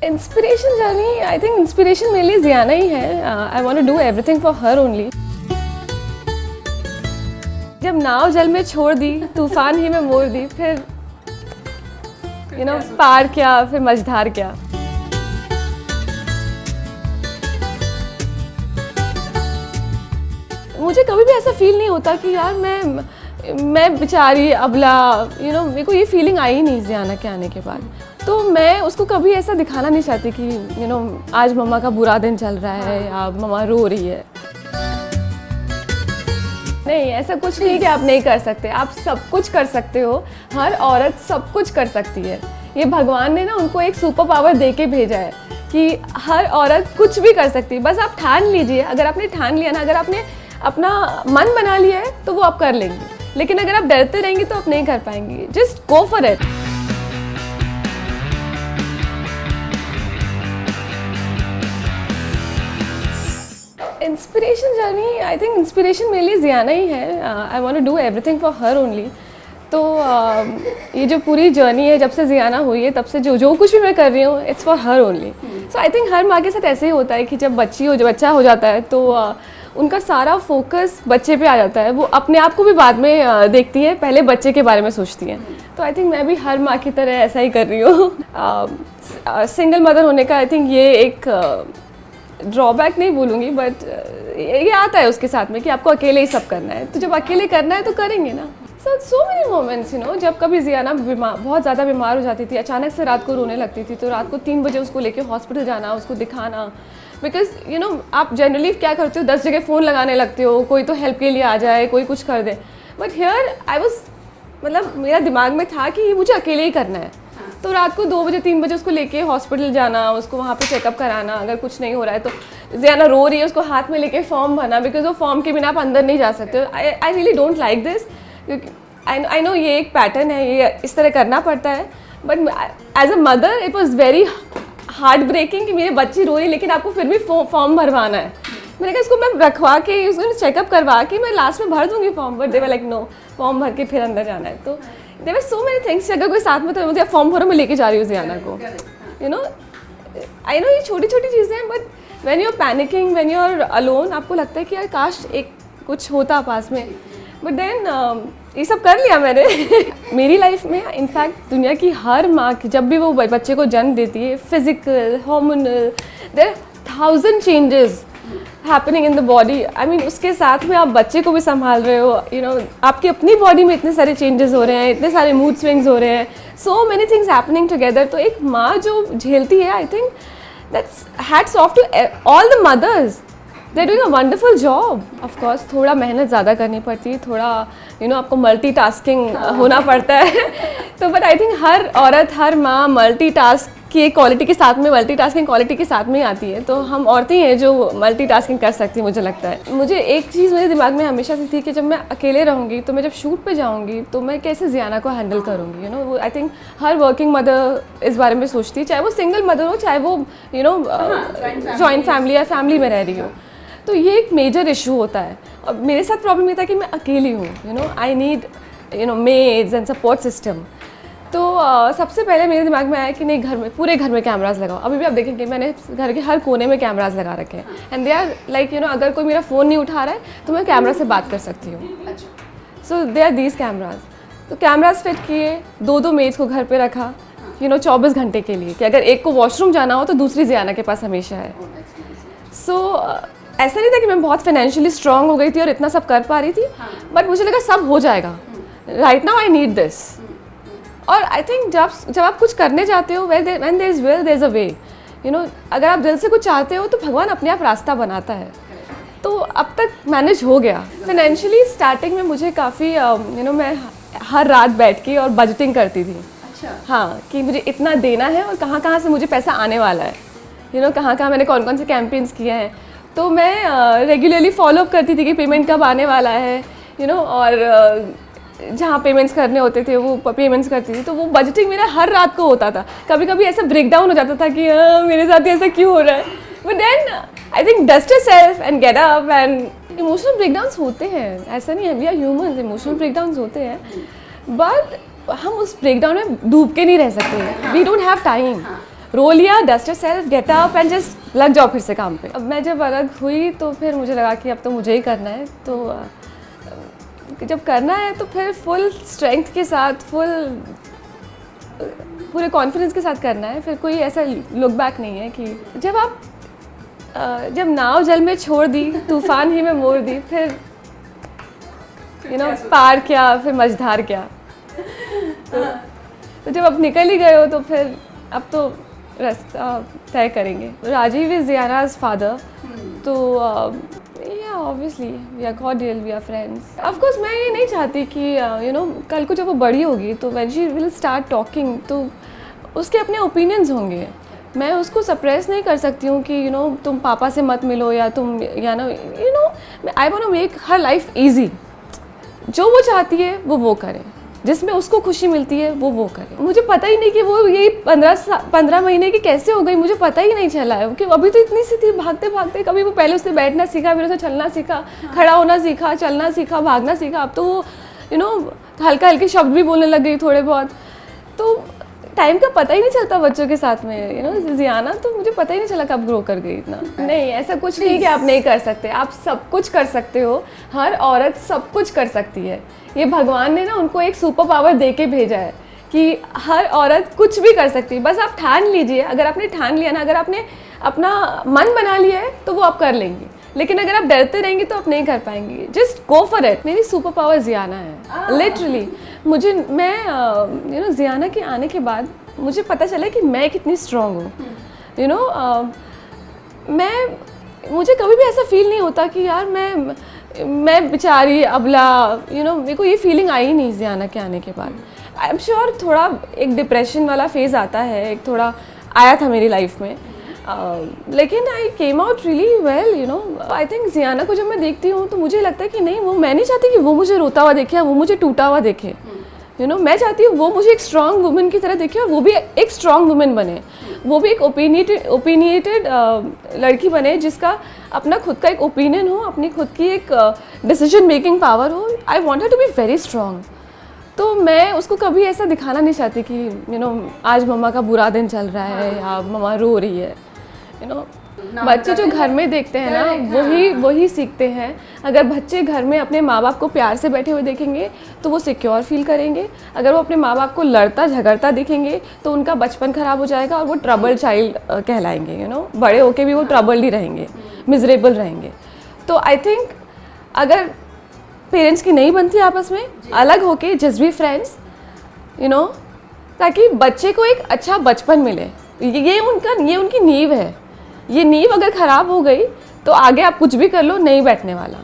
Inspiration journey, I think inspiration मेरे लिए ज़ियाना ही है. I want to do everything for her only. जब नाव जल में छोड़ दी, तूफान ही में मोड़ दी, फिर पार क्या, फिर मझधार क्या. मुझे कभी भी ऐसा फील नहीं होता कि यार मैं बेचारी अबला, मेरे को ये फीलिंग आई नहीं ज़ियाना के आने के बाद. तो मैं उसको कभी ऐसा दिखाना नहीं चाहती कि आज मम्मा का बुरा दिन चल रहा है या मम्मा रो रही है. नहीं, ऐसा कुछ नहीं कि आप नहीं कर सकते. आप सब कुछ कर सकते हो. हर औरत सब कुछ कर सकती है. ये भगवान ने ना उनको एक सुपर पावर दे के भेजा है कि हर औरत कुछ भी कर सकती है. बस आप ठान लीजिए. अगर आपने ठान लिया ना, अगर आपने अपना मन बना लिया है तो वो आप कर लेंगे. लेकिन अगर आप डरते रहेंगे तो आप नहीं कर पाएंगे. Just go for it. Inspiration journey, I think inspiration मेरे लिए ज़ियाना ही है. I want to do everything for her only. तो ये जो पूरी जर्नी है जब से ज़ियाना हुई है तब से जो कुछ भी मैं कर रही हूँ, it's for her only. So I think her माँ के साथ ऐसे ही होता है कि जब बच्चा हो जाता है तो उनका सारा फोकस बच्चे पे आ जाता है. वो अपने आप को भी बाद में देखती है, पहले बच्चे के बारे में सोचती हैं. तो आई थिंक मैं भी हर माँ की तरह ऐसा ही कर रही हूँ. सिंगल मदर होने का आई थिंक ये एक ड्रॉबैक नहीं बोलूँगी, बट ये आता है उसके साथ में कि आपको अकेले ही सब करना है. तो जब अकेले करना है तो करेंगे ना. सो मेनी मोमेंट्स जब कभी ज़ियाना बहुत ज़्यादा बीमार हो जाती थी, अचानक से रात को रोने लगती थी, तो रात को 3 बजे उसको लेके हॉस्पिटल जाना, उसको दिखाना. बिकॉज आप जनरली क्या करते हो, 10 जगह फ़ोन लगाने लगते हो, कोई तो हेल्प के लिए आ जाए, कोई कुछ कर दे. बट हियर आई वॉज, मतलब मेरा दिमाग में था कि ये मुझे अकेले ही करना है. तो रात को 2 बजे 3 बजे उसको लेके हॉस्पिटल जाना, उसको वहाँ पे चेकअप कराना. अगर कुछ नहीं हो रहा है तो ज़ियाना रो रही है, उसको हाथ में लेके फॉर्म भरना, बिकॉज वो फॉर्म के बिना आप अंदर नहीं जा सकते. I really don't like this, क्योंकि आई नो ये एक पैटर्न है, ये इस तरह करना पड़ता है. But as a mother it was very heart breaking कि मेरे बच्ची रो रही, लेकिन आपको फिर भी फॉर्म भरवाना है. मैंने कहा इसको मैं रखवा के, उसको चेकअप करवा के मैं लास्ट में भर दूंगी form. But they were like no, form भर के फिर अंदर जाना है. तो there were so many things. अगर कोई साथ में तो मुझे फॉर्म भरो, मैं लेके जा रही हूँ ज़ियाना को. आई नो ये छोटी छोटी चीज़ें हैं, but when you are panicking, when you are alone, आपको लगता है कि यार काश एक कुछ होता पास में. बट देन ये सब कर लिया मैंने. मेरी लाइफ में इनफैक्ट दुनिया की हर माँ की जब भी वो बच्चे को जन्म देती है, physical, hormonal, there 1000 changes happening in the body. I mean उसके साथ में आप बच्चे को भी संभाल रहे हो. आपकी अपनी बॉडी में इतने सारे चेंजेस हो रहे हैं, इतने सारे मूड स्विंग्स हो रहे हैं, so many things happening together. तो एक माँ जो झेलती है, I think that's hats off to all the mothers. They're doing a wonderful job. Of course, थोड़ा मेहनत ज़्यादा करनी पड़ती है, थोड़ा आपको मल्टीटास्किंग होना पड़ता है. तो बट आई थिंक हर औरत, हर माँ मल्टीटास्क की क्वालिटी के साथ में, मल्टीटास्किंग क्वालिटी के साथ में ही आती है. तो हम औरतें हैं जो मल्टीटास्किंग कर सकती हैं, मुझे लगता है. मुझे एक चीज़ मेरे दिमाग में हमेशा से थी कि जब मैं अकेले रहूँगी तो मैं जब शूट पे जाऊँगी तो मैं कैसे ज़ियाना को हैंडल करूँगी. आई थिंक हर वर्किंग मदर इस बारे में सोचती है, चाहे वो सिंगल मदर हो, चाहे वो जॉइंट फैमिली या फैमिली में रह रही हो. तो ये एक मेजर इशू होता है. और मेरे साथ प्रॉब्लम ये था कि मैं अकेली हूँ. I need maids and support system. तो सबसे पहले मेरे दिमाग में आया कि नहीं, घर में, पूरे घर में कैमरास लगाओ. अभी भी आप देखेंगे मैंने घर के हर कोने में कैमरास लगा रखे हैं. एंड दे आर लाइक अगर कोई मेरा फ़ोन नहीं उठा रहा है तो मैं कैमरा से बात कर सकती हूँ. सो दे आर दीज कैमराज. तो कैमरास फिट किए, 2 मेड्स को घर पर रखा 24 घंटे के लिए, कि अगर एक को वॉशरूम जाना हो तो दूसरी ज़ियाना के पास हमेशा है. सो ऐसा नहीं था कि मैं बहुत फाइनेंशियली स्ट्रांग हो गई थी और इतना सब कर पा रही थी, बट मुझे लगा सब हो जाएगा. Right now I need this. और आई थिंक जब आप कुछ करने जाते हो, when there is will there is a way. अगर आप दिल से कुछ चाहते हो तो भगवान अपने आप रास्ता बनाता है. तो अब तक मैनेज हो गया. फाइनेंशियली स्टार्टिंग में मुझे काफ़ी मैं हर रात बैठ के और बजटिंग करती थी. हाँ, कि मुझे इतना देना है और कहाँ कहाँ से मुझे पैसा आने वाला है. कहाँ कहाँ मैंने कौन कौन से कैंपेन्स किए हैं. तो मैं रेगुलरली फॉलोअप करती थी कि पेमेंट कब आने वाला है. और जहाँ पेमेंट्स करने होते थे वो पेमेंट्स करती थी. तो वो बजटिंग मेरा हर रात को होता था. कभी कभी ऐसा ब्रेक डाउन हो जाता था कि मेरे साथ ऐसा क्यों हो रहा है. But then I think dust yourself and get up. And emotional breakdowns होते हैं, ऐसा नहीं है, we are humans, emotional breakdowns होते हैं. बट हम उस ब्रेकडाउन में डूब के नहीं रह सकते. We don't have time. रो लिया, dust yourself, get up and just लग जाओ फिर से काम पे। अब मैं जब अलग हुई तो फिर मुझे लगा कि अब तो मुझे ही करना है, तो जब करना है तो फिर फुल स्ट्रेंथ के साथ, पूरे कॉन्फिडेंस के साथ करना है। फिर कोई ऐसा लुक बैक नहीं है कि जब नाव जल में छोड़ दी, तूफान ही में मोड़ दी, फिर पार क्या, फिर मझधार क्या। तो जब अब निकल ही गए हो तो फिर अब तो रास्ता तय करेंगे। राजीव इज़ ज़ियाना's फादर, तो obviously we are cordial, we are friends. Of course मैं ये नहीं चाहती कि कल को जब वो बड़ी होगी तो when she will start talking तो उसके अपने ओपिनियंस होंगे। मैं उसको सप्रेस नहीं कर सकती हूँ कि तुम पापा से मत मिलो, या तुम I want to make her life easy. जो वो चाहती है वो करे, जिसमें उसको खुशी मिलती है वो करे। मुझे पता ही नहीं कि वो यही 15 महीने की कैसे हो गई, मुझे पता ही नहीं चला है कि अभी तो इतनी सी थी, भागते भागते। कभी वो पहले उसने बैठना सीखा, फिर उसे चलना सीखा, खड़ा होना सीखा, चलना सीखा, भागना सीखा। अब तो वो हल्का हल्के शब्द भी बोलने लग गई थोड़े बहुत। तो टाइम का पता ही नहीं चलता बच्चों के साथ में। ज़ियाना तो मुझे पता ही नहीं चला कब ग्रो कर गई इतना। नहीं, ऐसा कुछ नहीं कि आप नहीं कर सकते, आप सब कुछ कर सकते हो। हर औरत सब कुछ कर सकती है। ये भगवान ने ना उनको एक सुपर पावर दे के भेजा है कि हर औरत कुछ भी कर सकती है। बस आप ठान लीजिए। अगर आपने ठान लिया ना, अगर आपने अपना मन बना लिया है तो वो आप कर लेंगी। लेकिन अगर आप डरते रहेंगे तो आप नहीं कर पाएंगी। Just go for it. मेरी सुपर पावर ज़ियाना है, लिटरली। मैं ज़ियाना के आने के बाद मुझे पता चला कि मैं कितनी स्ट्रॉन्ग हूँ। मुझे कभी भी ऐसा फील नहीं होता कि यार मैं बेचारी अबला, मेरे को ये फीलिंग आई नहीं ज़ियाना के आने के बाद। आई एम श्योर थोड़ा एक डिप्रेशन वाला फेज़ आता है, एक थोड़ा आया था मेरी लाइफ में, लेकिन I came out really well. I think Ziana को जब मैं देखती हूँ तो मुझे लगता है कि नहीं, वो मैं नहीं चाहती कि वो मुझे रोता हुआ देखे या वो मुझे टूटा हुआ देखे। मैं चाहती हूँ वो मुझे एक स्ट्रॉन्ग वुमेन की तरह देखे और वो भी एक स्ट्रॉन्ग वुमेन बने। वो भी एक ओपिनियटेड लड़की बने जिसका अपना खुद का एक ओपिनियन हो, अपनी खुद की एक डिसीजन मेकिंग पावर हो। I want her to be very strong. तो मैं उसको कभी ऐसा दिखाना नहीं चाहती कि आज मम्मा का बुरा दिन चल रहा है या मम्मा रो रही है। बच्चे जो घर में देखते हैं ना, वही सीखते हैं। अगर बच्चे घर में अपने माँ बाप को प्यार से बैठे हुए देखेंगे तो वो सिक्योर फील करेंगे। अगर वो अपने माँ बाप को लड़ता झगड़ता दिखेंगे तो उनका बचपन ख़राब हो जाएगा और वो ट्रबल चाइल्ड कहलाएंगे। बड़े होके भी वो ट्रबल ही रहेंगे, मिजरेबल रहेंगे। तो आई थिंक अगर पेरेंट्स की नहीं बनती आपस में, अलग होके जस्ट बी फ्रेंड्स, ताकि बच्चे को एक अच्छा बचपन मिले। ये उनकी नींव है। ये नींव अगर ख़राब हो गई तो आगे आप कुछ भी कर लो, नहीं बैठने वाला।